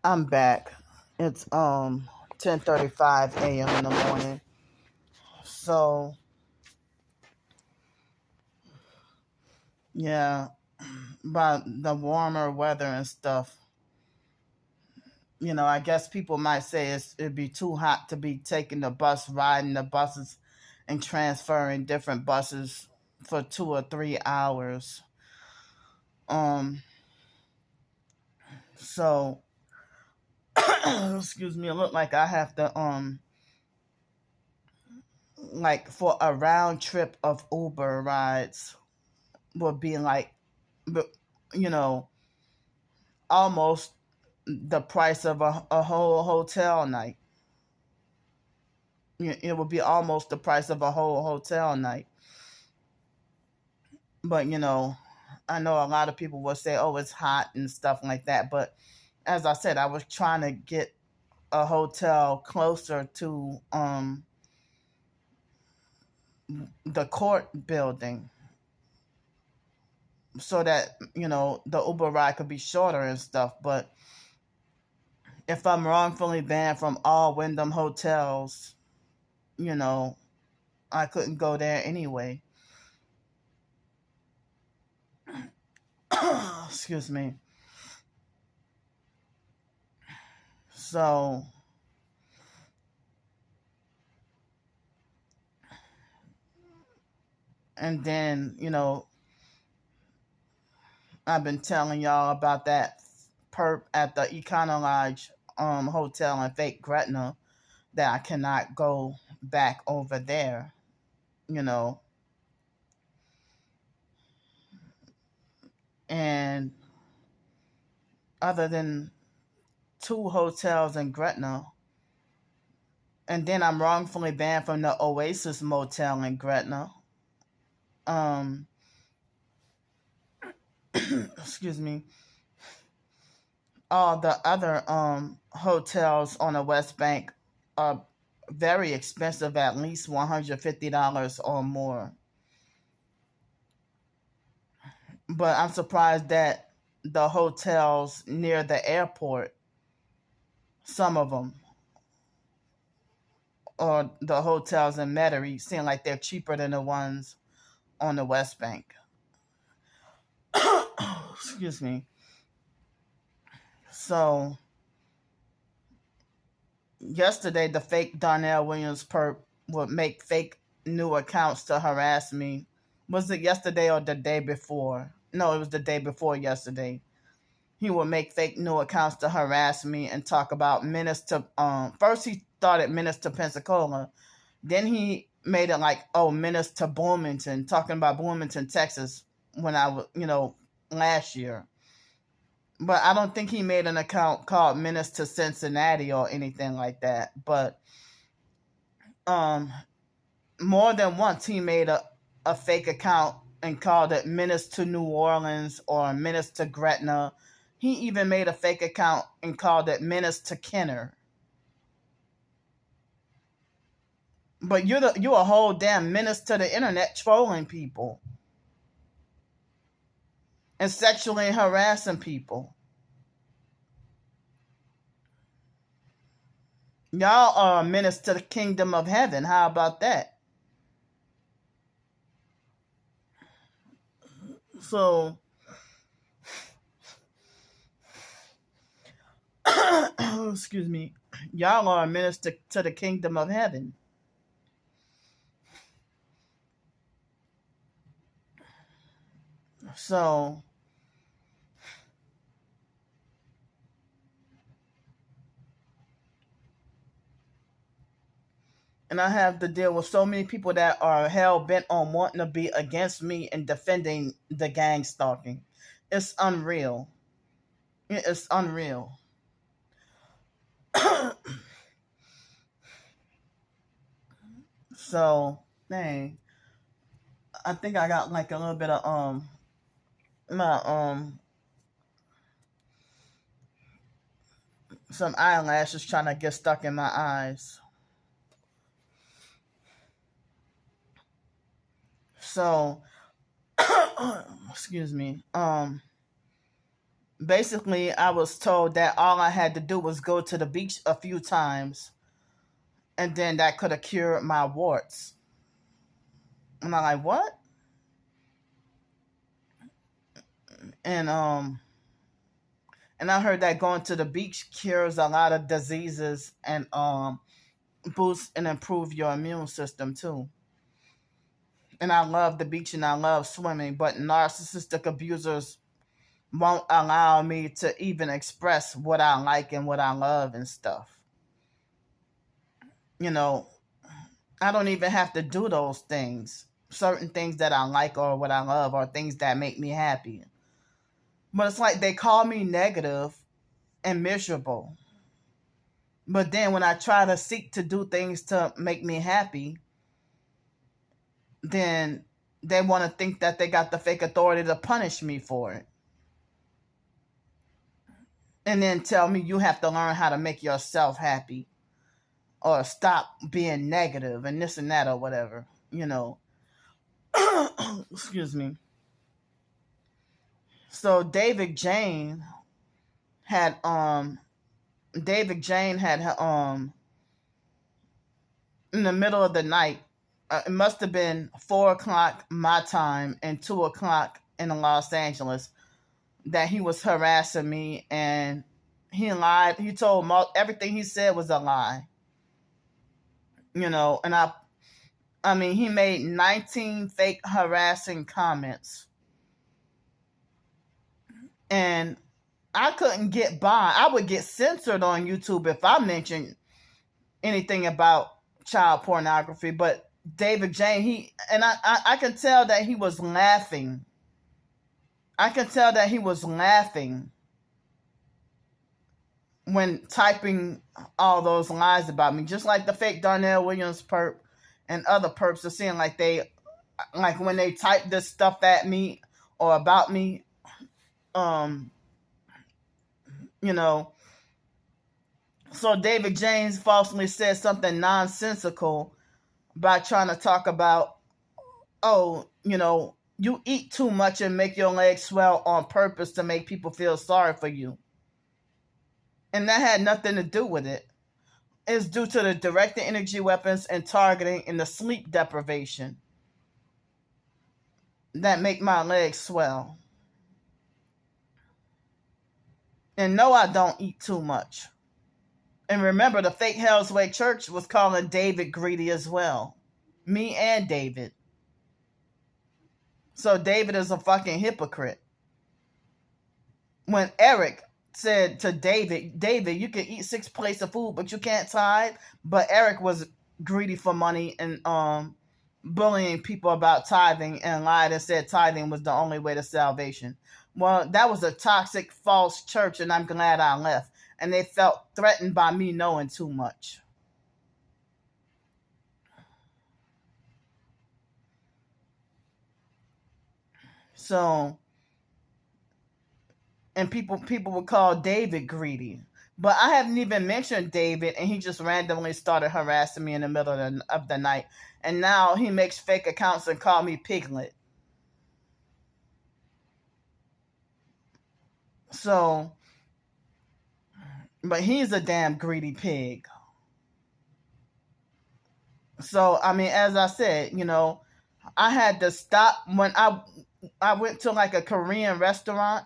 I'm back. It's 10:35 a.m. in the morning. So yeah, by the warmer weather and stuff, I guess people might say it'd be too hot to be taking the bus, riding the buses, and transferring different buses for 2 or 3 hours. Um, so excuse me, it looked like I have to like for a round trip of Uber rides would be like, but you know, almost the price of a whole hotel night. It would be almost the price of a whole hotel night. But I know a lot of people will say, "Oh, it's hot" and stuff like that. But as I said, I was trying to get a hotel closer to the court building so that the Uber ride could be shorter and stuff. But if I'm wrongfully banned from all Wyndham hotels, you know, I couldn't go there anyway. Excuse me. So, and then, I've been telling y'all about that perp at the Econo Lodge hotel in fake Gretna that I cannot go back over there, you know. And other than two hotels in Gretna, and then I'm wrongfully banned from the Oasis Motel in Gretna. Um, excuse me. All the other hotels on the West Bank are very expensive, at least $150 or more. But I'm surprised that the hotels near the airport, some of them, or the hotels in Metairie, seem like they're cheaper than the ones on the West Bank. Excuse me. So yesterday, the fake Darnell Williams perp would make fake new accounts to harass me. Was it yesterday or the day before? No, it was the day before yesterday. He would make fake new accounts to harass me and talk about Menace to first he started Menace to Pensacola. Then he made it like, oh, Menace to Bloomington, talking about Bloomington, Texas, when I was, last year. But I don't think he made an account called Menace to Cincinnati or anything like that. But um more than once he made a fake account and called it Menace to New Orleans or Menace to Gretna. He even made a fake account and called it Menace to Kenner. But you're a whole damn menace to the internet, trolling people and sexually harassing people. Y'all are a menace to the kingdom of heaven. How about that? So, excuse me, y'all are a menace to the kingdom of heaven. So, and I have to deal with so many people that are hell bent on wanting to be against me and defending the gang stalking. It's unreal. It's unreal. So, dang, I think I got like a little bit of my some eyelashes trying to get stuck in my eyes. So, excuse me. Basically, I was told that all I had to do was go to the beach a few times, and then that could have cured my warts. And I'm like, what? And and I heard that going to the beach cures a lot of diseases and boosts and improve your immune system too. And I love the beach and I love swimming, but narcissistic abusers won't allow me to even express what I like and what I love and stuff. You know, I don't even have to do those things. Certain things that I like or what I love are things that make me happy. But it's like they call me negative and miserable. But then when I try to seek to do things to make me happy, then they want to think that they got the fake authority to punish me for it. And then tell me you have to learn how to make yourself happy or stop being negative and this and that or whatever, you know. Excuse me. So had David Jane had in the middle of the night, it must have been 4 o'clock my time and 2 o'clock in Los Angeles, that he was harassing me, and he lied. He told everything he said was a lie. You know, and I mean, he made 19 fake harassing comments. And I couldn't get by. I would get censored on YouTube if I mentioned anything about child pornography. But David Jane, I can tell that he was laughing. I can tell that he was laughing when typing all those lies about me. Just like the fake Darnell Williams perp and other perps are saying, like when they type this stuff at me or about me, you know. So David James falsely said something nonsensical by trying to talk about, oh, you know, you eat too much and make your legs swell on purpose to make people feel sorry for you. And that had nothing to do with it. It's due to the directed energy weapons and targeting and the sleep deprivation that make my legs swell. And no, I don't eat too much. And remember, the fake Hell's Way Church was calling David greedy as well. Me and David. So David is a fucking hypocrite. When Eric said to David, you can eat 6 plates of food, but you can't tithe. But Eric was greedy for money and bullying people about tithing and lied and said tithing was the only way to salvation. Well, that was a toxic, false church, and I'm glad I left. And they felt threatened by me knowing too much. So, and people would call David greedy. But I haven't even mentioned David, and he just randomly started harassing me in the middle of the night. And now he makes fake accounts and call me Piglet. So, but he's a damn greedy pig. So, I mean, as I said, you know, I had to stop when I went to like a Korean restaurant.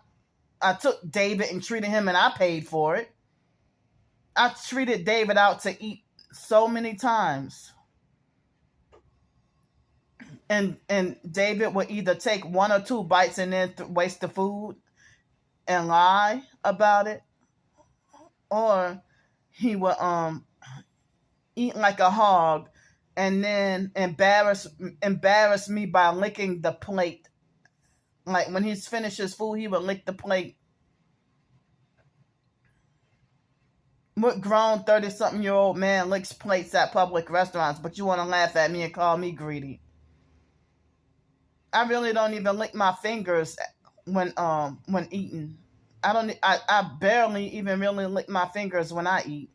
I took David and treated him, and I paid for it. I treated David out to eat so many times. And David would either take 1 or 2 bites and then waste the food and lie about it, or he would eat like a hog and then embarrass me by licking the plate. Like when he's finished his food, he would lick the plate. What grown 30-something-year-old man licks plates at public restaurants, but you want to laugh at me and call me greedy? I really don't even lick my fingers when eating. I barely even really lick my fingers when I eat.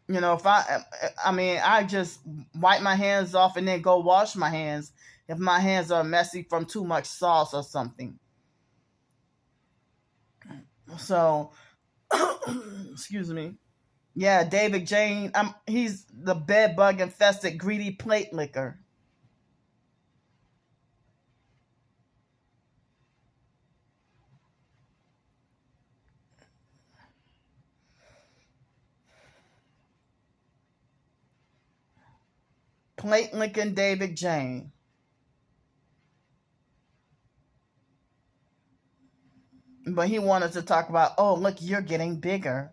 You know, I just wipe my hands off and then go wash my hands if my hands are messy from too much sauce or something. So, excuse me. Yeah, David Jane. He's the bed bug infested greedy plate licker. Plate licking David Jane. But he wanted to talk about, oh, look, you're getting bigger.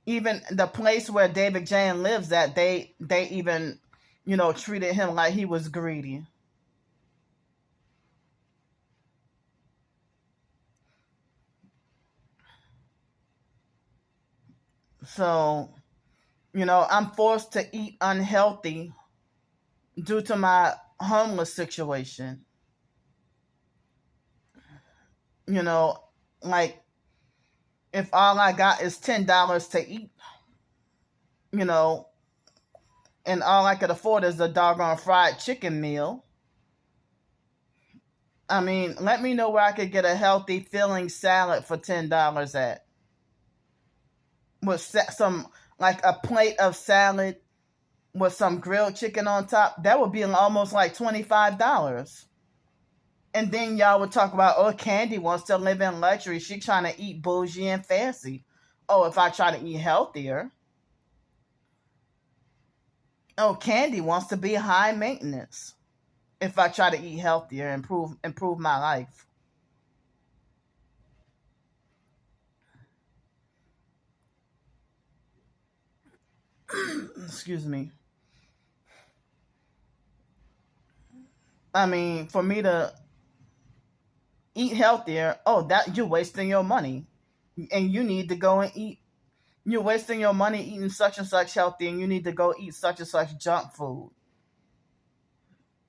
Even the place where David Jane lives at, they even, treated him like he was greedy. So, I'm forced to eat unhealthy due to my homeless situation. Like if all I got is $10 to eat, you know, and all I could afford is a doggone fried chicken meal. I mean, let me know where I could get a healthy filling salad for $10 at. With some, like a plate of salad with some grilled chicken on top, that would be almost like $25. And then y'all would talk about, oh, Candy wants to live in luxury. She trying to eat bougie and fancy. Oh, if I try to eat healthier. Oh, Candy wants to be high maintenance. If I try to eat healthier, improve my life. Excuse me. I mean, for me to eat healthier, oh, that you're wasting your money. And you need to go and eat. You're wasting your money eating such and such healthy, and you need to go eat such and such junk food.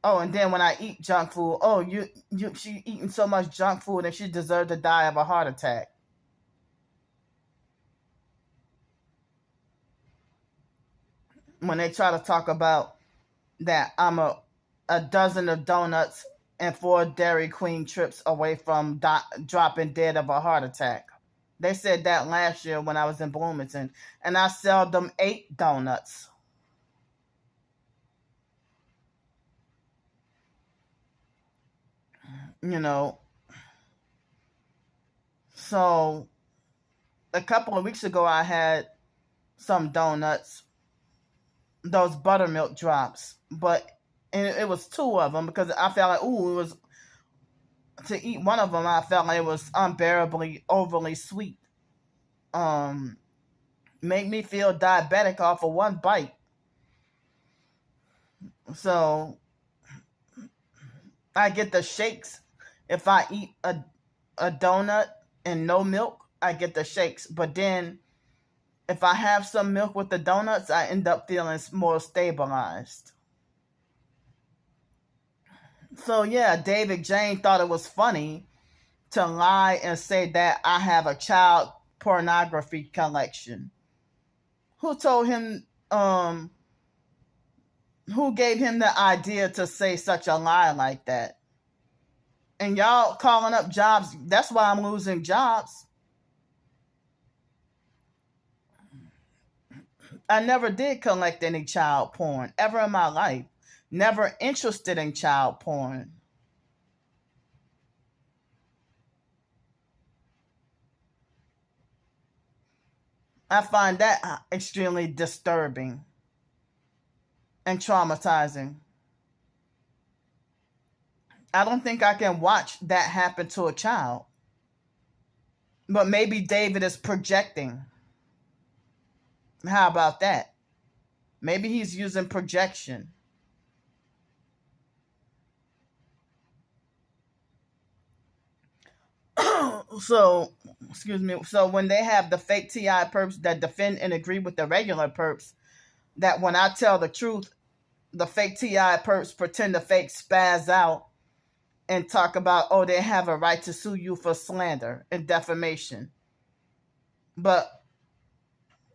Oh, and then when I eat junk food, oh, she eating so much junk food and she deserved to die of a heart attack. When they try to talk about that I'm a dozen of donuts and 4 Dairy Queen trips away from dropping dead of a heart attack. They said that last year when I was in Bloomington, and I seldom ate donuts. You know, so a couple of weeks ago I had some donuts, those buttermilk drops, but it was 2 of them because I felt like, ooh, it was to eat one of them. I felt like it was unbearably overly sweet. Made me feel diabetic off of one bite. So I get the shakes if I eat a donut and no milk. I get the shakes, but then if I have some milk with the donuts, I end up feeling more stabilized. So yeah, David Jane thought it was funny to lie and say that I have a child pornography collection. Who told him? Who gave him the idea to say such a lie like that? And y'all calling up jobs. That's why I'm losing jobs. I never did collect any child porn ever in my life. Never interested in child porn. I find that extremely disturbing and traumatizing. I don't think I can watch that happen to a child. But maybe David is projecting. How about that? Maybe he's using projection. So, excuse me. So when they have the fake TI perps that defend and agree with the regular perps, that when I tell the truth, the fake TI perps pretend to fake spaz out and talk about, oh, they have a right to sue you for slander and defamation. But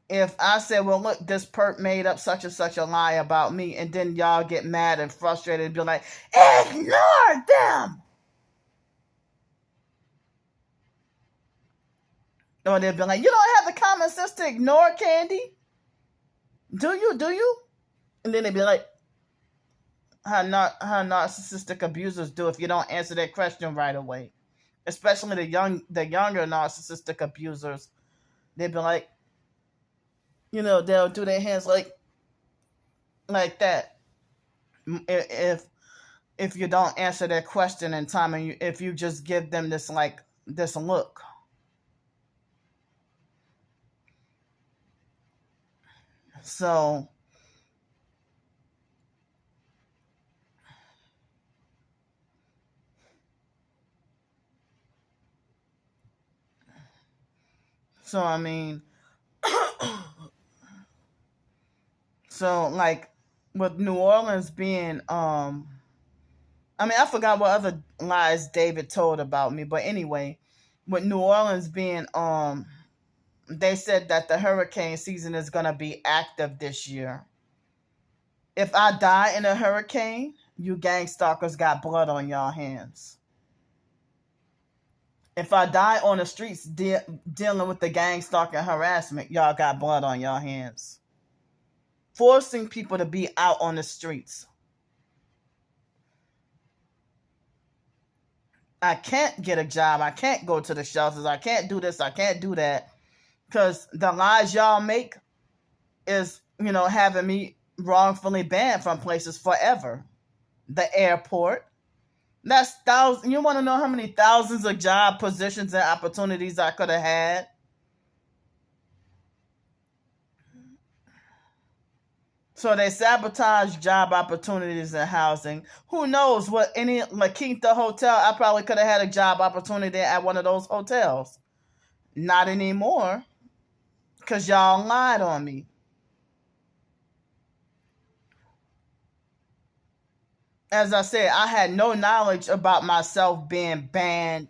if I say, well, look, this perp made up such and such a lie about me, and then y'all get mad and frustrated and be like, ignore them. Or they'll be like, you don't have the common sense to ignore Candy? Do you? And then they'd be like, how narcissistic abusers do if you don't answer that question right away. Especially the younger narcissistic abusers. They'd be like, they'll do their hands like that. If you don't answer their question in time, and if you just give them this look. So I mean, so like with New Orleans being I forgot what other lies David told about me, but anyway, with New Orleans being they said that the hurricane season is going to be active this year. If I die in a hurricane, you gang stalkers got blood on y'all hands. If I die on the streets dealing with the gang stalking harassment, y'all got blood on y'all hands. Forcing people to be out on the streets. I can't get a job. I can't go to the shelters. I can't do this. I can't do that. Because the lies y'all make is, having me wrongfully banned from places forever. The airport. That's thousands. You want to know how many thousands of job positions and opportunities I could have had? So they sabotage job opportunities and housing. Who knows what any La Quinta hotel, I probably could have had a job opportunity at one of those hotels. Not anymore. Because y'all lied on me. As I said, I had no knowledge about myself being banned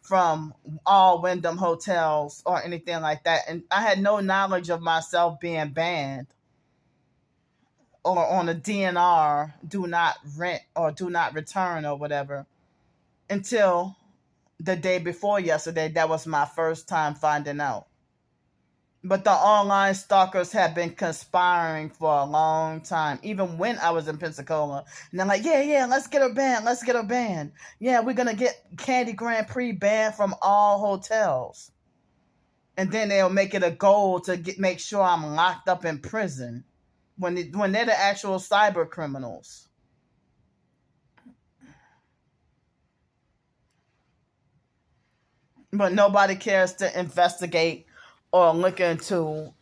from all Wyndham hotels or anything like that. And I had no knowledge of myself being banned or on a DNR, do not rent or do not return or whatever, until the day before yesterday. That was my first time finding out. But the online stalkers have been conspiring for a long time, even when I was in Pensacola. And they're like, yeah, let's get her banned. Let's get her banned. Yeah, we're going to get Candy Grand Prix banned from all hotels. And then they'll make it a goal to make sure I'm locked up in prison when they're the actual cyber criminals. But nobody cares to investigate or look into,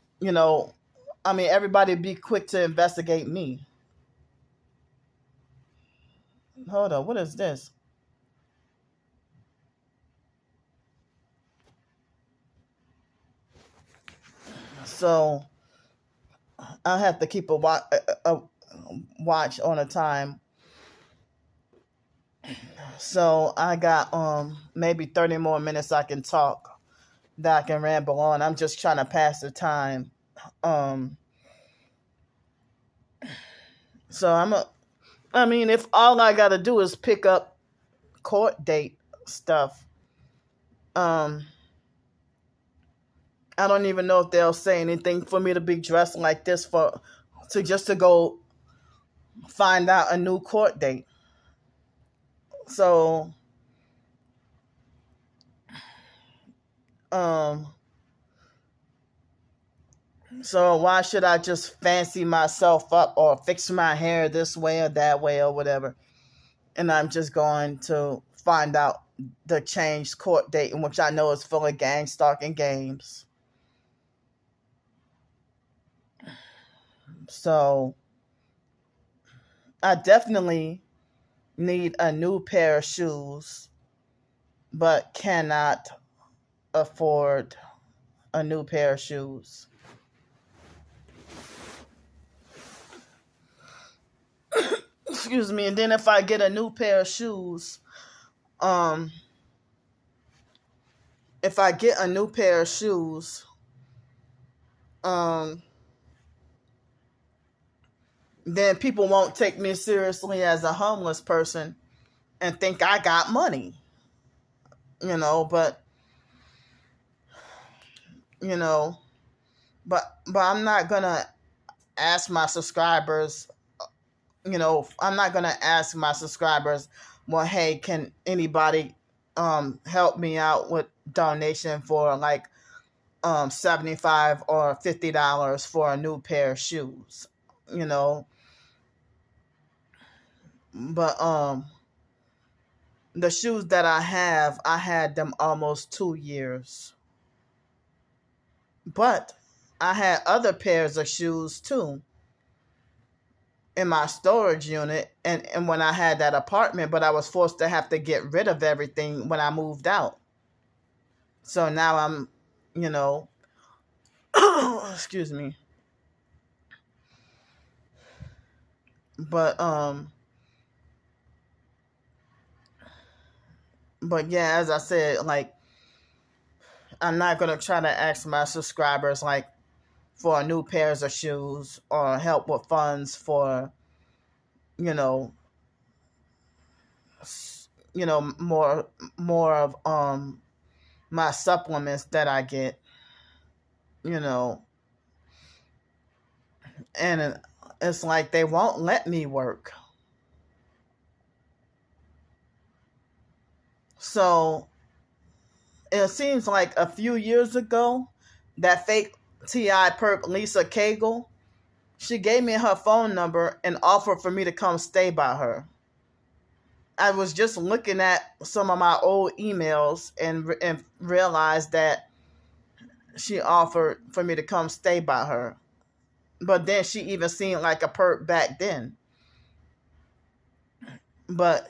everybody be quick to investigate me. Hold on, what is this? So I'll have to keep a watch on a time. So I got maybe 30 more minutes I can talk that I can ramble on. I'm just trying to pass the time. So if all I gotta do is pick up court date stuff, I don't even know if they'll say anything for me to be dressed like this to go find out a new court date. So so why should I just fancy myself up or fix my hair this way or that way or whatever? And I'm just going to find out the changed court date, in which I know is full of gang stalking games. So I definitely need a new pair of shoes, but cannot afford a new pair of shoes. Excuse me. And then if I get a new pair of shoes, then people won't take me seriously as a homeless person and think I got money. But you know, but I'm not gonna ask my subscribers, I'm not gonna ask my subscribers, well, hey, can anybody help me out with donation for like $75 or $50 for a new pair of shoes, you know. But the shoes that I had them almost 2 years. But I had other pairs of shoes too in my storage unit, and when I had that apartment, but I was forced to have to get rid of everything when I moved out. So now I'm, you know, excuse me. But yeah, as I said, like, I'm not gonna try to ask my subscribers like for new pairs of shoes or help with funds for, you know, more of my supplements that I get, you know, and it's like they won't let me work. So it seems like a few years ago, that fake TI perp Lisa Cagle, she gave me her phone number and offered for me to come stay by her. I was just looking at some of my old emails and realized that she offered for me to come stay by her. But then she even seemed like a perp back then. But,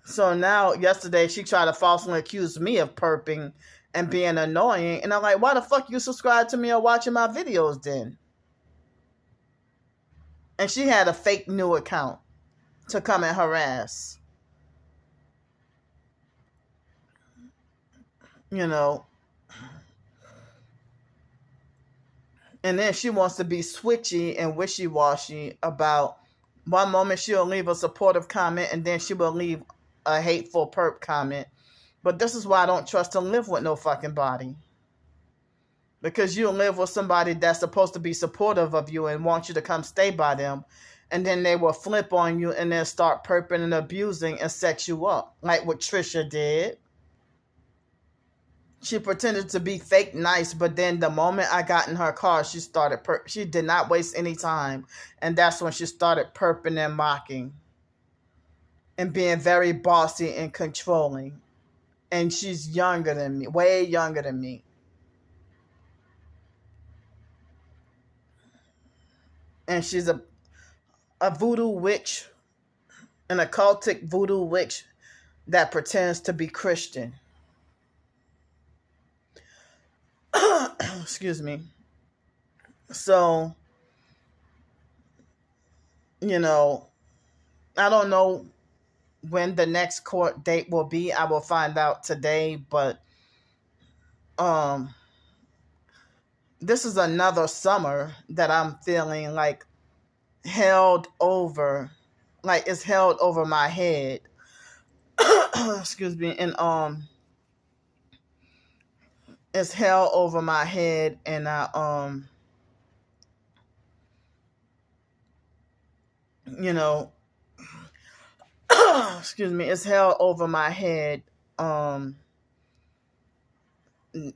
so now yesterday she tried to falsely accuse me of perping and being annoying. And I'm like, why the fuck you subscribe to me or watching my videos then? And she had a fake new account to come and harass. And then she wants to be switchy and wishy-washy about, one moment she'll leave a supportive comment and then she will leave a hateful perp comment. But this is why I don't trust to live with no fucking body. Because you'll live with somebody that's supposed to be supportive of you and want you to come stay by them. And then they will flip on you and then start perping and abusing and set you up. Like what Trisha did. She pretended to be fake nice, but then the moment I got in her car, she started she did not waste any time. And that's when she started perping and mocking. And being very bossy and controlling. And she's younger than me, way younger than me. And she's a voodoo witch, an occultic voodoo witch that pretends to be Christian. Excuse me. So, I don't know when the next court date will be. I will find out today, but this is another summer that I'm feeling like held over, like it's held over my head. Excuse me. And it's held over my head, and I excuse me, it's held over my head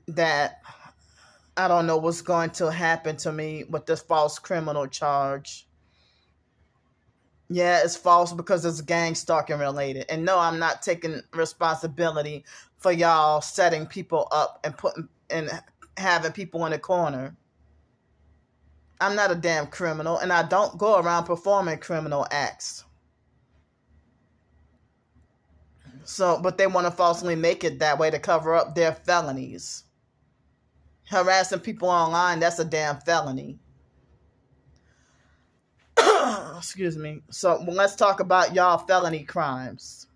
that I don't know what's going to happen to me with this false criminal charge. Yeah, it's false because it's gang stalking related. And no, I'm not taking responsibility for y'all setting people up and putting and having people in a corner. I'm not a damn criminal, and I don't go around performing criminal acts. So, but they want to falsely make it that way to cover up their felonies. Harassing people online, that's a damn felony. Excuse me. So let's talk about y'all felony crimes.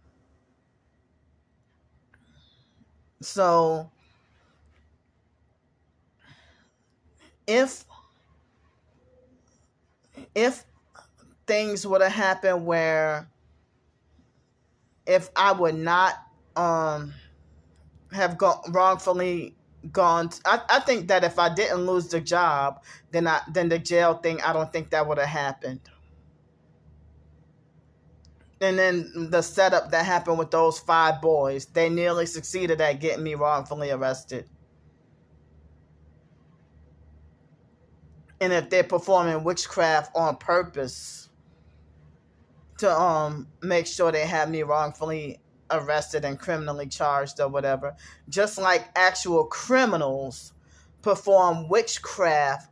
So if things would have happened where if I would not have wrongfully gone. I think that if I didn't lose the job, then the jail thing, I don't think that would have happened. And then the setup that happened with those 5 boys, they nearly succeeded at getting me wrongfully arrested. And if they're performing witchcraft on purpose to make sure they have me wrongfully arrested and criminally charged or whatever, just like actual criminals perform witchcraft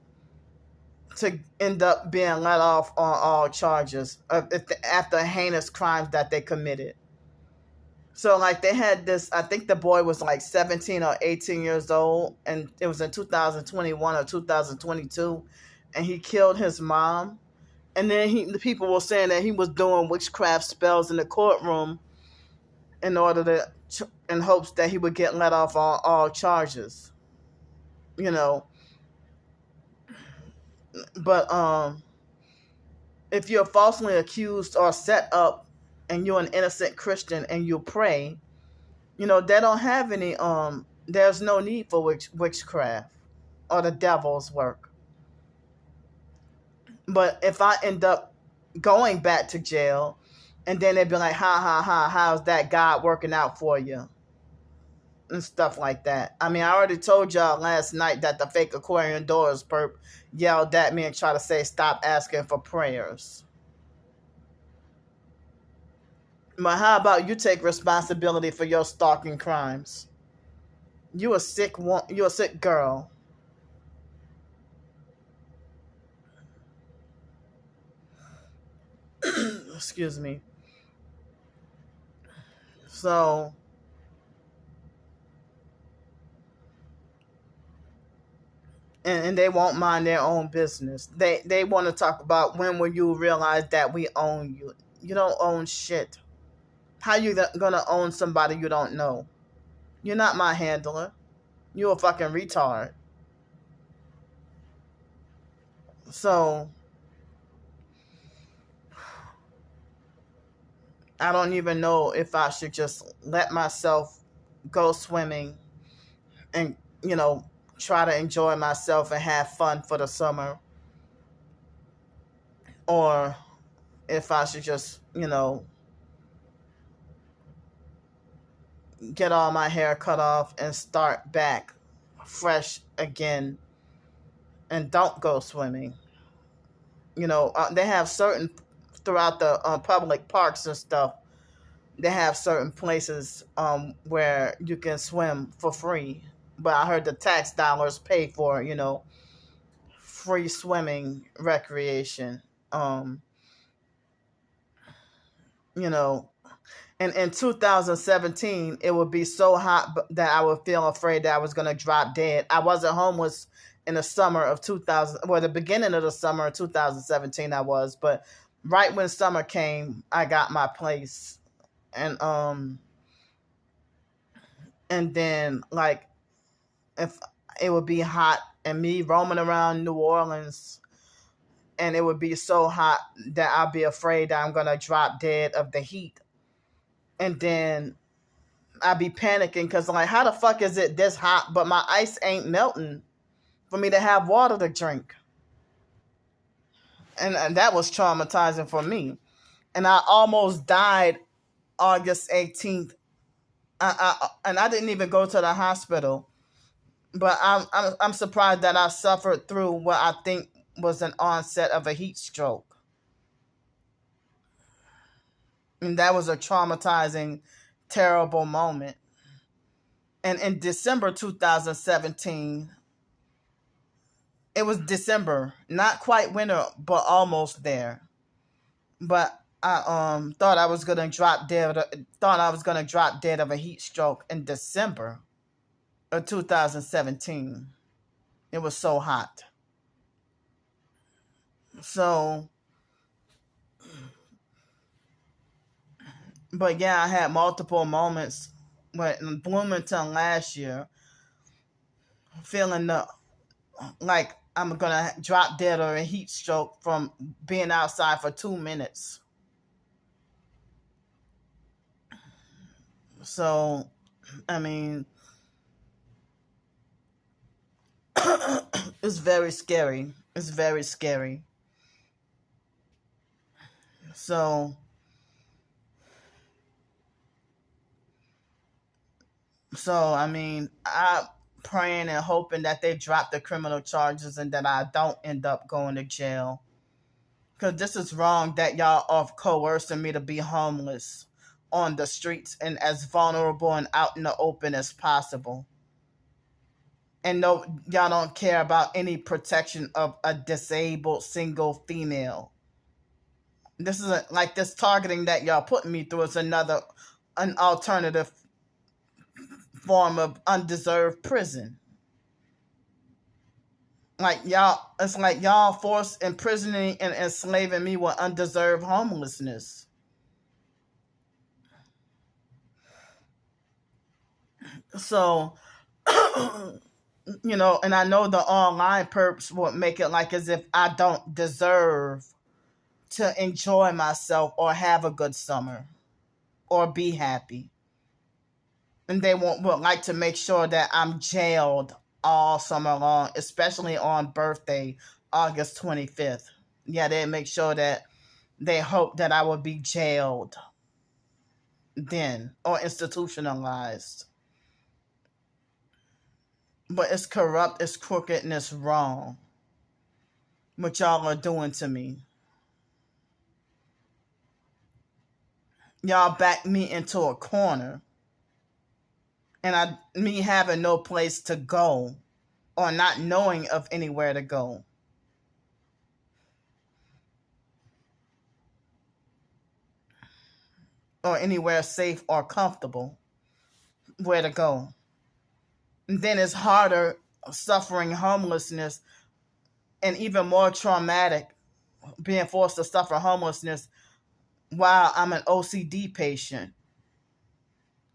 to end up being let off on all charges after heinous crimes that they committed. So like they had this, I think the boy was like 17 or 18 years old, and it was in 2021 or 2022, and he killed his mom. And then the people were saying that he was doing witchcraft spells in the courtroom in order in hopes that he would get let off on all charges. You know, but if you're falsely accused or set up and you're an innocent Christian and you pray, they don't have any there's no need for witchcraft or the devil's work. But if I end up going back to jail, and then they'd be like, ha ha ha, how's that God working out for you? And stuff like that. I mean, I already told y'all last night that the fake Aquarian Doors perp yelled at me and tried to say, stop asking for prayers. But how about you take responsibility for your stalking crimes? You're a sick girl. Excuse me. So, and they won't mind their own business. They want to talk about when will you realize that we own you. You don't own shit. How you gonna own somebody you don't know? You're not my handler. You a fucking retard. So, I don't even know if I should just let myself go swimming and, try to enjoy myself and have fun for the summer. Or if I should just, get all my hair cut off and start back fresh again and don't go swimming. They have certain, throughout the public parks and stuff, they have certain places where you can swim for free. But I heard the tax dollars pay for, free swimming recreation. And in 2017, it would be so hot that I would feel afraid that I was going to drop dead. I wasn't homeless in the summer of 2000, well, the beginning of the summer of 2017 I was, but right when summer came, I got my place. And then like if it would be hot and me roaming around New Orleans, and it would be so hot that I'll be afraid that I'm going to drop dead of the heat. And then I'd be panicking because I'm like, how the fuck is it this hot, but my ice ain't melting for me to have water to drink? And that was traumatizing for me. And I almost died August 18th. And I didn't even go to the hospital. But I'm surprised that I suffered through what I think was an onset of a heat stroke. And that was a traumatizing, terrible moment. And in December 2017, it was December, not quite winter, but almost there. But I thought I was gonna drop dead. Thought I was gonna drop dead of a heat stroke in December of 2017. It was so hot. So, but yeah, I had multiple moments in Bloomington last year, feeling like I'm gonna drop dead or a heat stroke from being outside for 2 minutes. So, I mean, It's very scary. It's very scary. So, I mean, I'm praying and hoping that they drop the criminal charges and that I don't end up going to jail. Because this is wrong that y'all are coercing me to be homeless on the streets and as vulnerable and out in the open as possible. And no, y'all don't care about any protection of a disabled single female. This isn't like this targeting that y'all putting me through is an alternative form of undeserved prison. Like y'all, it's like y'all forced imprisoning and enslaving me with undeserved homelessness. So, and I know the online perps would make it like as if I don't deserve to enjoy myself or have a good summer or be happy. And they would like to make sure that I'm jailed all summer long, especially on birthday, August 25th. Yeah, they make sure that they hope that I will be jailed then or institutionalized. But it's corrupt, it's crooked, and it's wrong what y'all are doing to me. Y'all backed me into a corner, and me having no place to go or not knowing of anywhere to go. Or anywhere safe or comfortable where to go. And then it's harder suffering homelessness and even more traumatic being forced to suffer homelessness while I'm an OCD patient,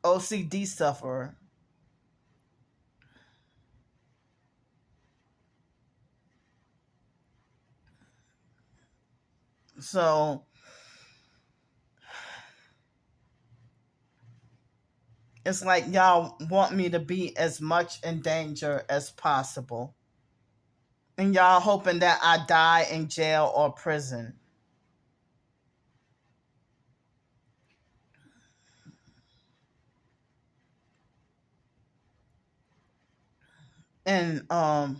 OCD sufferer. So it's like y'all want me to be as much in danger as possible. And y'all hoping that I die in jail or prison. And I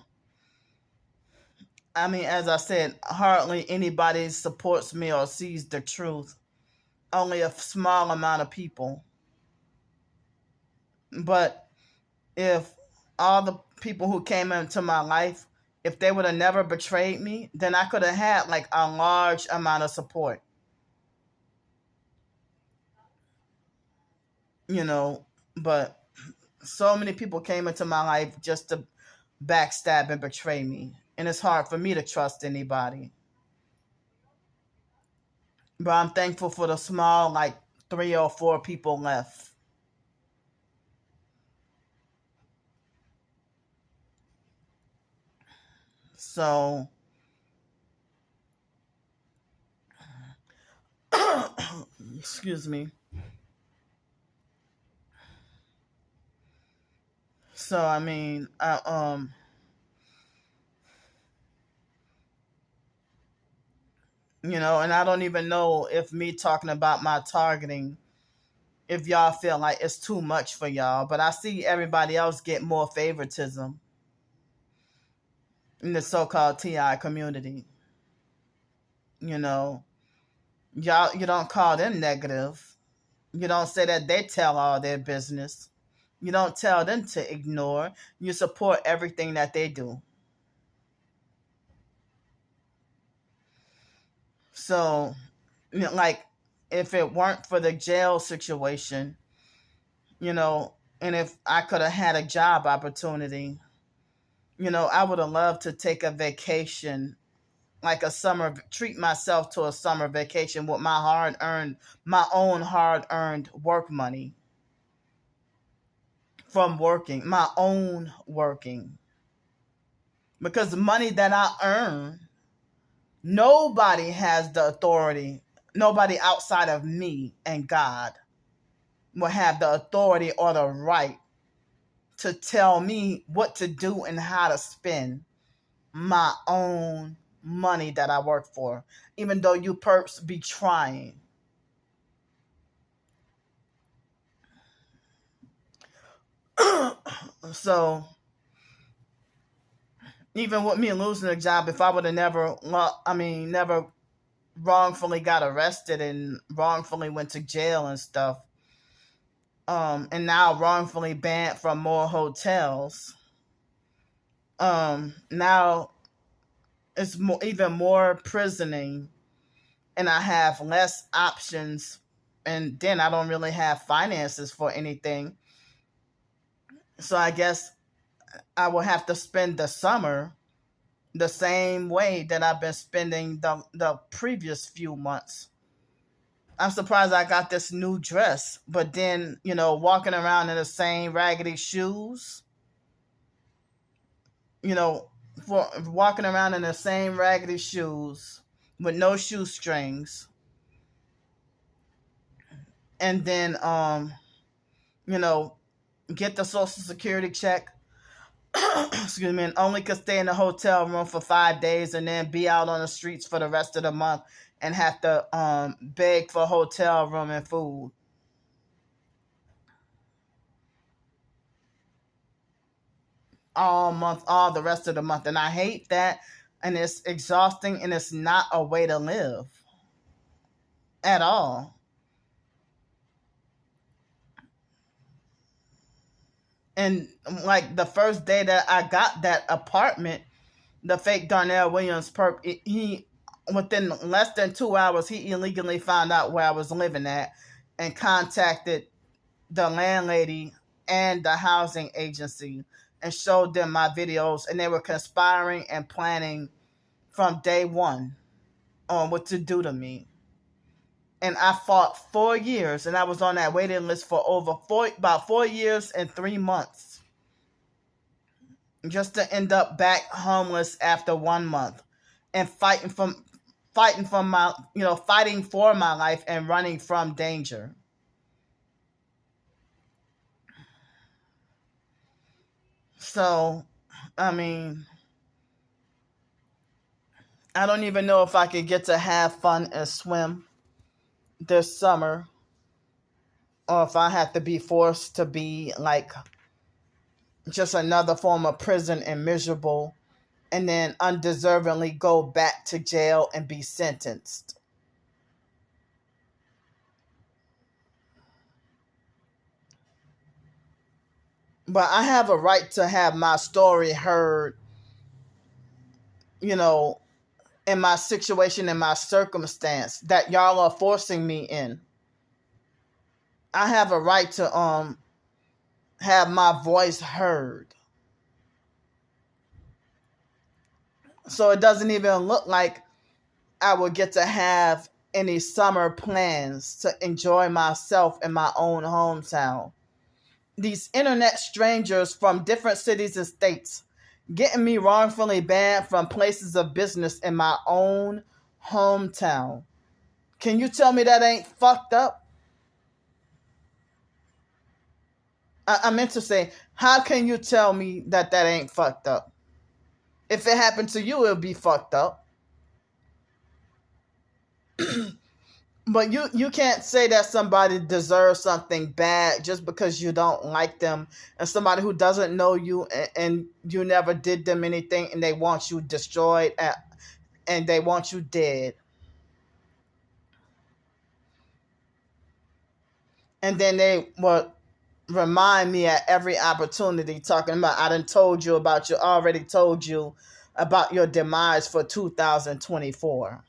mean, as I said, hardly anybody supports me or sees the truth. Only a small amount of people. But if all the people who came into my life, if they would have never betrayed me, then I could have had like a large amount of support. But so many people came into my life just to backstab and betray me. And it's hard for me to trust anybody. But I'm thankful for the small, like 3 or 4 people left. So, excuse me. So, I mean, and I don't even know if me talking about my targeting, if y'all feel like it's too much for y'all, but I see everybody else get more favoritism in the so-called TI community. You know, y'all, you don't call them negative. You don't say that they tell all their business. You don't tell them to ignore. You support everything that they do. So, like, if it weren't for the jail situation, you know, and if I could have had a job opportunity, I would have loved to take a vacation, like treat myself to a summer vacation with my own hard earned work money from working, my own working. Because the money that I earn, nobody has the authority, nobody outside of me and God will have the authority or the right to tell me what to do and how to spend my own money that I work for, even though you perps be trying. So even with me losing a job, if I would have never wrongfully got arrested and wrongfully went to jail and stuff, and now wrongfully banned from more hotels, now it's even more prisoning, and I have less options, and then I don't really have finances for anything. So I guess I will have to spend the summer the same way that I've been spending the previous few months. I'm surprised I got this new dress, but then, walking around in the same raggedy shoes, you know, for walking around in the same raggedy shoes with no shoestrings, and then you know, get the social security check, excuse me, and only could stay in the hotel room for 5 days and then be out on the streets for the rest of the month and have to beg for hotel room and food. All the rest of the month. And I hate that. And it's exhausting and it's not a way to live at all. And like the first day that I got that apartment, the fake Darnell Williams perp, he within less than 2 hours, he illegally found out where I was living at and contacted the landlady and the housing agency and showed them my videos, and they were conspiring and planning from day one on what to do to me. And I fought 4 years, and I was on that waiting list for about 4 years and 3 months, just to end up back homeless after 1 month, and fighting for my life and running from danger. So, I mean, I don't even know if I could get to have fun and swim this summer, or if I have to be forced to be like just another form of prison and miserable, and then undeservingly go back to jail and be sentenced. But I have a right to have my story heard, you know, in my situation and my circumstance that y'all are forcing me in. I have a right to have my voice heard. So it doesn't even look like I will get to have any summer plans to enjoy myself in my own hometown. These internet strangers from different cities and states getting me wrongfully banned from places of business in my own hometown. Can you tell me that ain't fucked up? I meant to say, how can you tell me that ain't fucked up? If it happened to you, it would be fucked up. But you can't say that somebody deserves something bad just because you don't like them, and somebody who doesn't know you, and you never did them anything, and they want you destroyed, and they want you dead. And then they will remind me at every opportunity, talking about, already told you about your demise for 2024.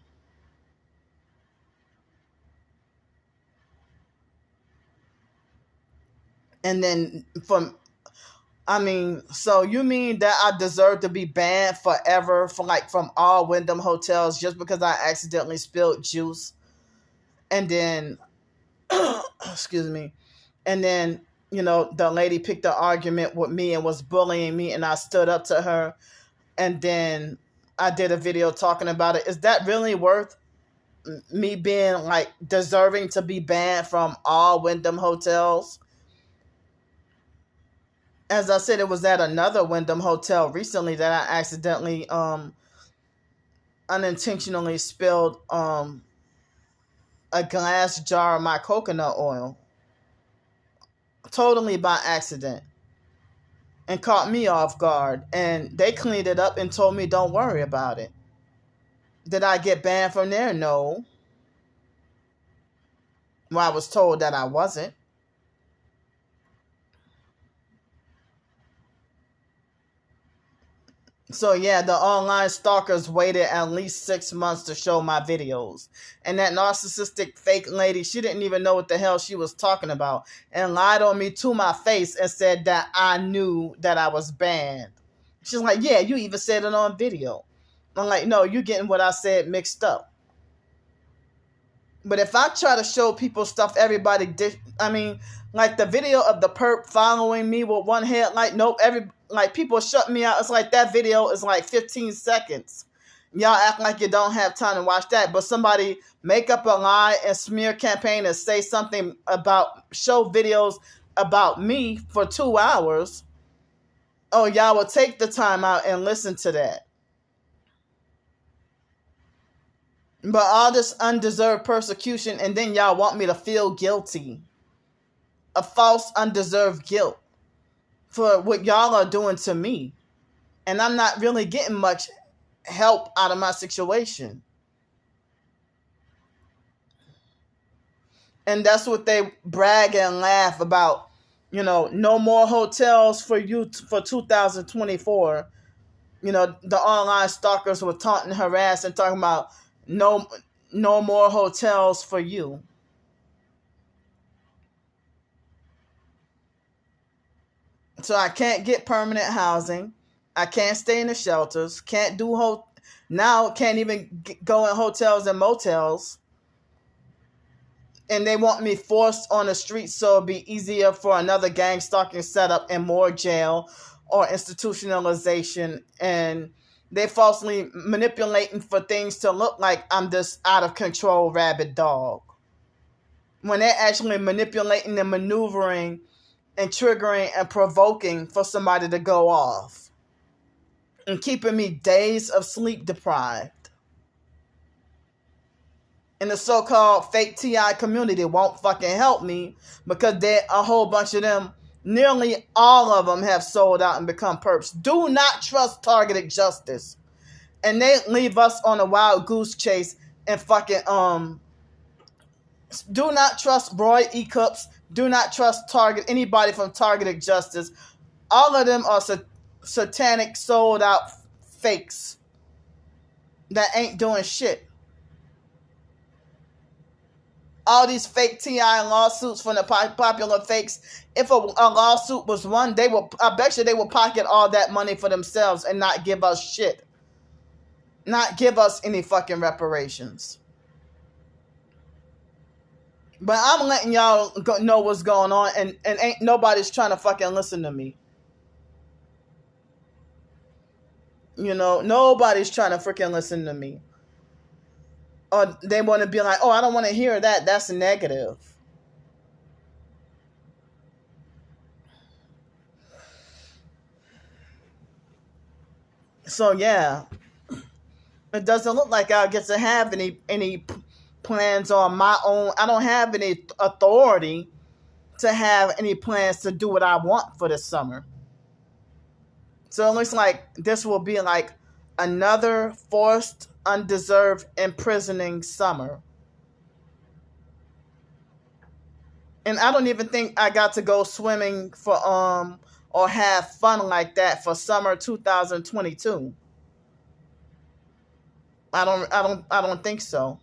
And then so you mean that I deserve to be banned forever from all Wyndham hotels just because I accidentally spilled juice? And then, excuse me, and then, the lady picked an argument with me and was bullying me, and I stood up to her, and then I did a video talking about it. Is that really worth me being deserving to be banned from all Wyndham hotels? As I said, it was at another Wyndham hotel recently that I accidentally unintentionally spilled a glass jar of my coconut oil, totally by accident, and caught me off guard. And they cleaned it up and told me don't worry about it. Did I get banned from there? No. Well, I was told that I wasn't. So yeah, the online stalkers waited at least 6 months to show my videos. And that narcissistic fake lady, she didn't even know what the hell she was talking about, and lied on me to my face and said that I knew that I was banned. She's like, yeah, you even said it on video. I'm like, no, you're getting what I said mixed up. But if I try to show people stuff, everybody like the video of the perp following me with one headlight, nope, people shut me out. It's like that video is like 15 seconds. Y'all act like you don't have time to watch that, but somebody make up a lie and smear campaign and say something show videos about me for 2 hours. Oh, y'all will take the time out and listen to that. But all this undeserved persecution, and then y'all want me to feel guilty. A false, undeserved guilt for what y'all are doing to me. And I'm not really getting much help out of my situation. And that's what they brag and laugh about. No more hotels for you for 2024. The online stalkers were taunting, harass, and talking about no more hotels for you. So I can't get permanent housing. I can't stay in the shelters. Can't do now can't even go in hotels and motels. And they want me forced on the streets so it'll be easier for another gang stalking setup and more jail or institutionalization. And they falsely manipulating for things to look like I'm this out of control rabid dog, when they're actually manipulating and maneuvering and triggering and provoking for somebody to go off and keeping me days of sleep deprived. And the so-called fake TI community won't fucking help me because a whole bunch of them, nearly all of them, have sold out and become perps. Do not trust targeted justice. And they leave us on a wild goose chase and fucking do not trust Roy E. Cups. Do not trust anybody from targeted justice. All of them are satanic sold out fakes that ain't doing shit. All these fake TI lawsuits from the popular fakes. If a lawsuit was won, I bet you they will pocket all that money for themselves and not give us shit. Not give us any fucking reparations. But I'm letting y'all know what's going on, and ain't nobody's trying to fucking listen to me. Nobody's trying to freaking listen to me. Or they want to be like, oh, I don't want to hear that. That's negative. So, yeah. It doesn't look like I'll get to have any plans on my own. I don't have any authority to have any plans to do what I want for this summer. So it looks like this will be like another forced, undeserved imprisoning summer. And I don't even think I got to go swimming for or have fun like that for summer 2022. I don't think so.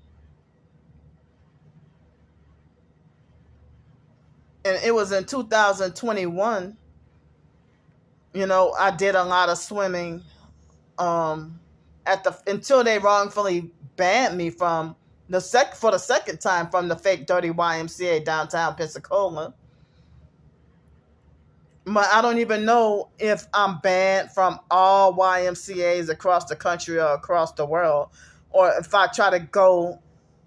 And it was in 2021. I did a lot of swimming until they wrongfully banned me for the second time from the fake dirty YMCA downtown Pensacola. But I don't even know if I'm banned from all YMCAs across the country or across the world, or if I try to go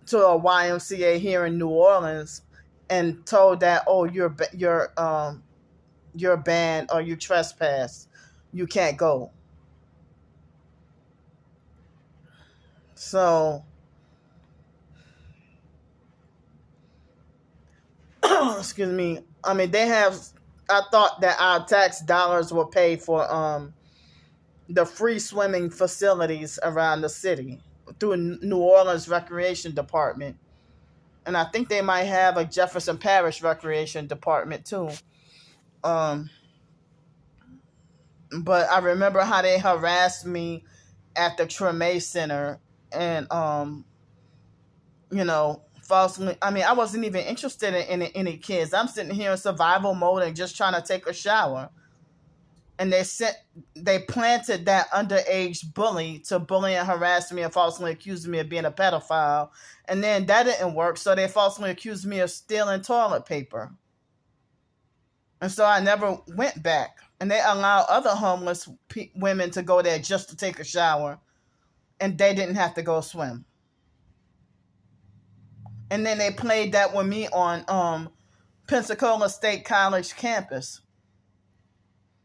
to a YMCA here in New Orleans and told that, oh, you're you're banned or you trespass. You can't go. So, excuse me. I mean, they have. I thought that our tax dollars were paid for the free swimming facilities around the city through New Orleans Recreation Department, and I think they might have a Jefferson Parish Recreation Department too. Um, but I remember how they harassed me at the Treme Center, and falsely. I mean, I wasn't even interested in any kids. I'm sitting here in survival mode and just trying to take a shower. And they planted that underage bully to bully and harass me and falsely accuse me of being a pedophile. And then that didn't work, so they falsely accused me of stealing toilet paper. And so I never went back. And they allowed other homeless women to go there just to take a shower, and they didn't have to go swim. And then they played that with me on Pensacola State College campus.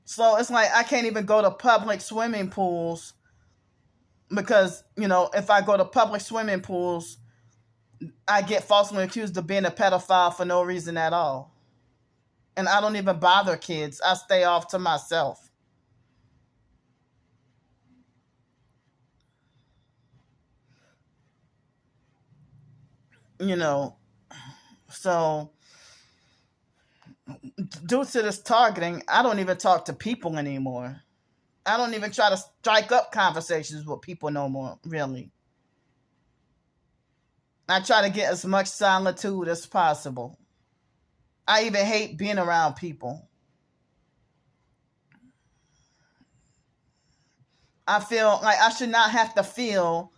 So it's like I can't even go to public swimming pools because, if I go to public swimming pools, I get falsely accused of being a pedophile for no reason at all. And I don't even bother kids. I stay off to myself. So due to this targeting, I don't even talk to people anymore. I don't even try to strike up conversations with people no more, really. I try to get as much solitude as possible. I even hate being around people. I feel like I should not have to feel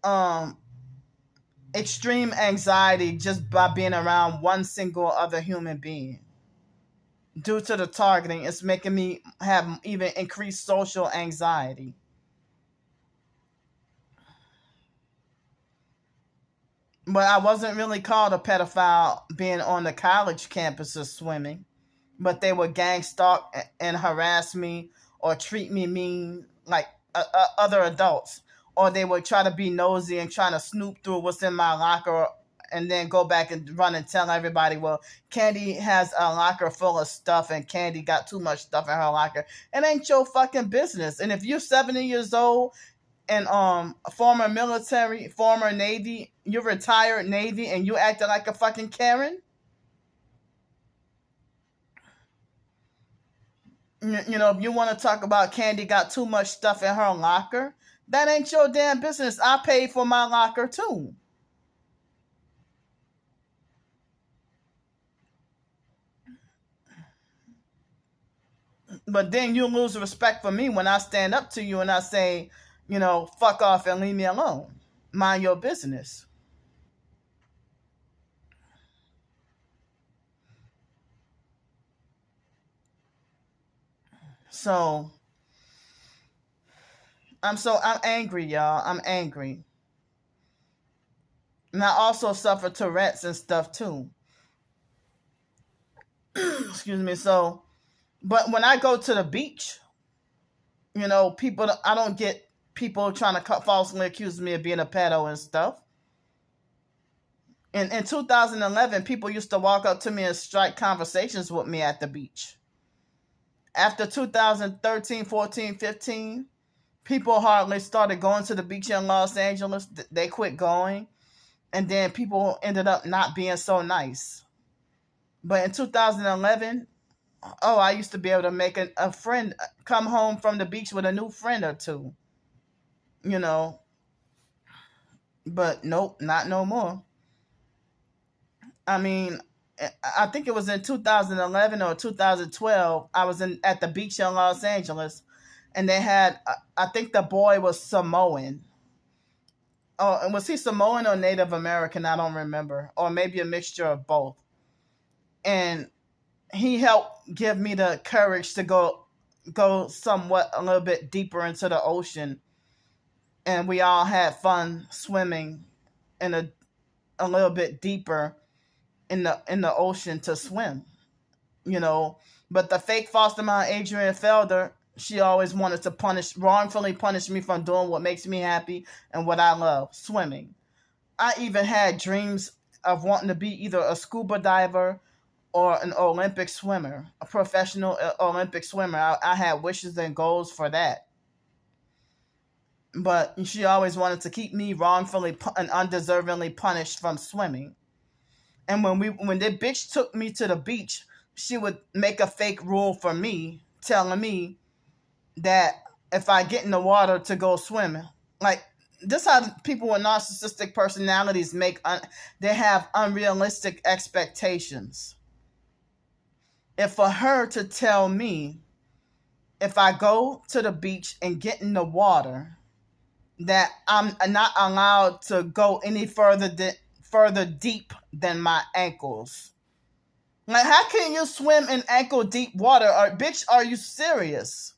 um, extreme anxiety just by being around one single other human being. Due to the targeting, it's making me have even increased social anxiety. But I wasn't really called a pedophile being on the college campuses swimming. But they would gang stalk and harass me or treat me mean like other adults. Or they would try to be nosy and try to snoop through what's in my locker and then go back and run and tell everybody, well, Candy has a locker full of stuff and Candy got too much stuff in her locker. It ain't your fucking business. And if you're 70 years old and former military, former Navy, you're retired Navy and you acting like a fucking Karen, if you want to talk about Candy got too much stuff in her locker, that ain't your damn business. I paid for my locker too. But then you lose respect for me when I stand up to you and I say, fuck off and leave me alone. Mind your business. So I'm angry, y'all. I'm angry. And I also suffer Tourette's and stuff too. Excuse me. So, but when I go to the beach, people, I don't get people trying to falsely accuse me of being a pedo and stuff. In 2011, people used to walk up to me and strike conversations with me at the beach. After 2013, 14, 15, people hardly started going to the beach in Los Angeles. They quit going. And then people ended up not being so nice. But in 2011, I used to be able to make a friend come home from the beach with a new friend or two. You know, but nope, not no more. I mean, I think it was in 2011 or 2012. I was at the beach in Los Angeles, and they had. I think the boy was Samoan. Oh, and was he Samoan or Native American? I don't remember, or maybe a mixture of both. And he helped give me the courage to go somewhat a little bit deeper into the ocean, and we all had fun swimming in a little bit deeper in the ocean to swim. You know, But the fake foster mom, Adrian Felder, she always wanted to wrongfully punish me from doing what makes me happy and what I love, swimming. I even had dreams of wanting to be either a scuba diver or an Olympic swimmer, a professional Olympic swimmer. I had wishes and goals for that. But she always wanted to keep me wrongfully and undeservingly punished from swimming. And when the bitch took me to the beach, she would make a fake rule for me, telling me that if I get in the water to go swimming, like this how people with narcissistic personalities they have unrealistic expectations. If for her to tell me if I go to the beach and get in the water that I'm not allowed to go any further deep than my ankles. Like, how can you swim in ankle deep water? Or, bitch, are you serious?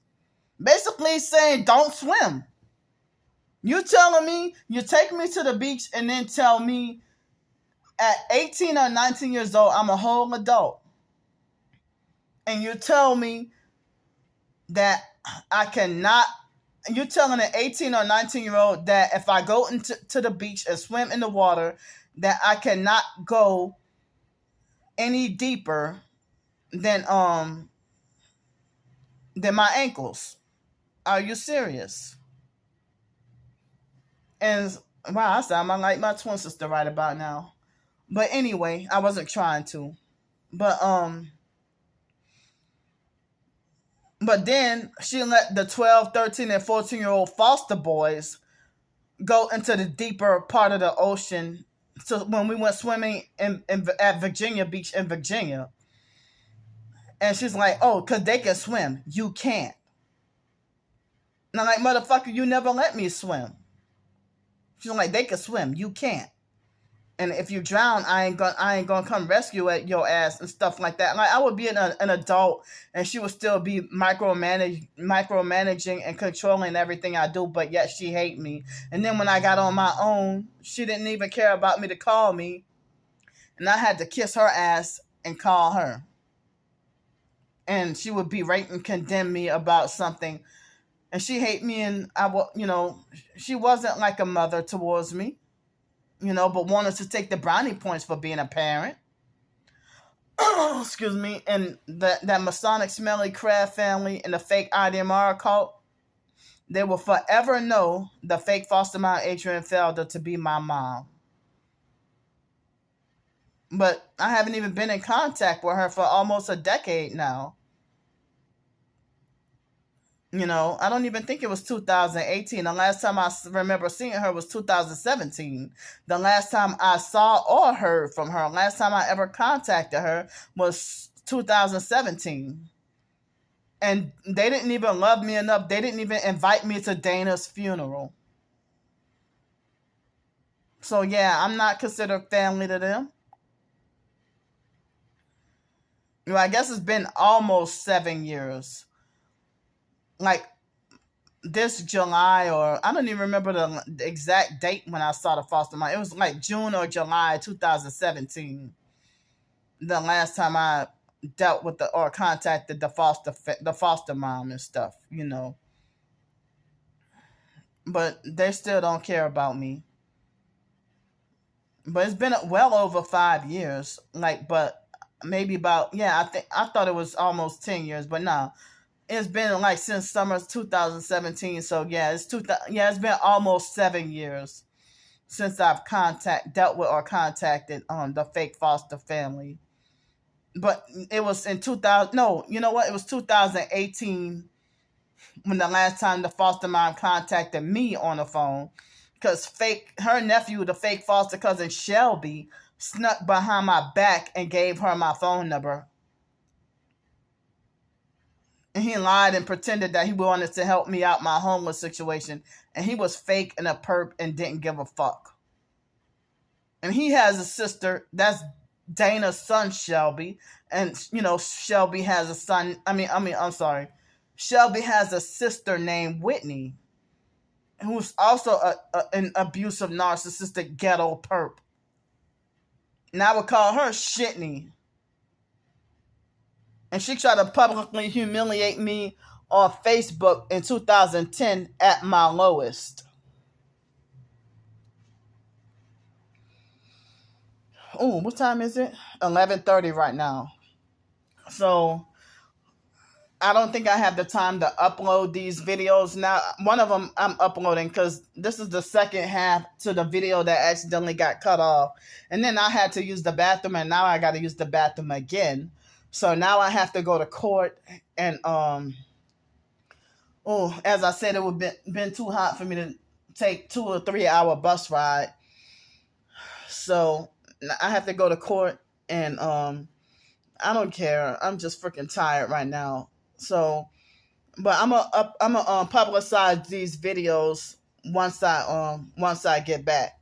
Basically saying, don't swim. You telling me, you take me to the beach and then tell me at 18 or 19 years old, I'm a whole adult. And you tell me that I cannot, you're telling an 18 or 19-year-old that if I go into the beach and swim in the water, that I cannot go any deeper than my ankles. Are you serious? And wow, I sound like my twin sister right about now. But anyway, I wasn't trying to. But then she let the 12, 13, and 14-year-old foster boys go into the deeper part of the ocean. So when we went swimming at Virginia Beach in Virginia, and she's like, oh, because they can swim. You can't. And I'm like, motherfucker, you never let me swim. She's like, they can swim. You can't. And if you drown, I ain't gonna come rescue at your ass and stuff like that. Like, I would be an adult, and she would still be micromanaging and controlling everything I do, but yet she hate me. And then when I got on my own, she didn't even care about me to call me, and I had to kiss her ass and call her. And she would berate and condemn me about something, and she hate me, and she wasn't like a mother towards me. But wanted to take the brownie points for being a parent. Excuse me. And that Masonic smelly crab family and the fake IDMR cult, they will forever know the fake foster mom Adrian Felder to be my mom. But I haven't even been in contact with her for almost a decade now. I don't even think it was 2018. The last time I remember seeing her was 2017. The last time I saw or heard from her, last time I ever contacted her was 2017. And they didn't even love me enough. They didn't even invite me to Dana's funeral. So yeah, I'm not considered family to them. I guess it's been almost 7 years. Like this July, or I don't even remember the exact date when I saw the foster mom. It was like June or July 2017. The last time I dealt with or contacted the foster mom and stuff, But they still don't care about me. But it's been well over 5 years. But maybe about I thought it was almost 10 years, but no. It's been like since summer 2017, so yeah, it's been almost 7 years since I've dealt with or contacted the fake foster family. But it was in 2000. No, you know what? It was 2018 when the last time the foster mom contacted me on the phone, because her nephew, the fake foster cousin Shelby, snuck behind my back and gave her my phone number. And he lied and pretended that he wanted to help me out my homeless situation. And he was fake and a perp and didn't give a fuck. And he has a sister. That's Dana's son, Shelby. And, Shelby has a son. I'm sorry. Shelby has a sister named Whitney, who's also an abusive, narcissistic ghetto perp. And I would call her Shitney. And she tried to publicly humiliate me on Facebook in 2010 at my lowest. Oh, what time is it? 11:30 right now. So I don't think I have the time to upload these videos now. One of them I'm uploading because this is the second half to the video that accidentally got cut off. And then I had to use the bathroom, and now I got to use the bathroom again. So now I have to go to court, and as I said, it would been too hot for me to take 2 or 3 hour bus ride. So I have to go to court, and I don't care. I'm just freaking tired right now. So, but I'm gonna publicize these videos once I get back.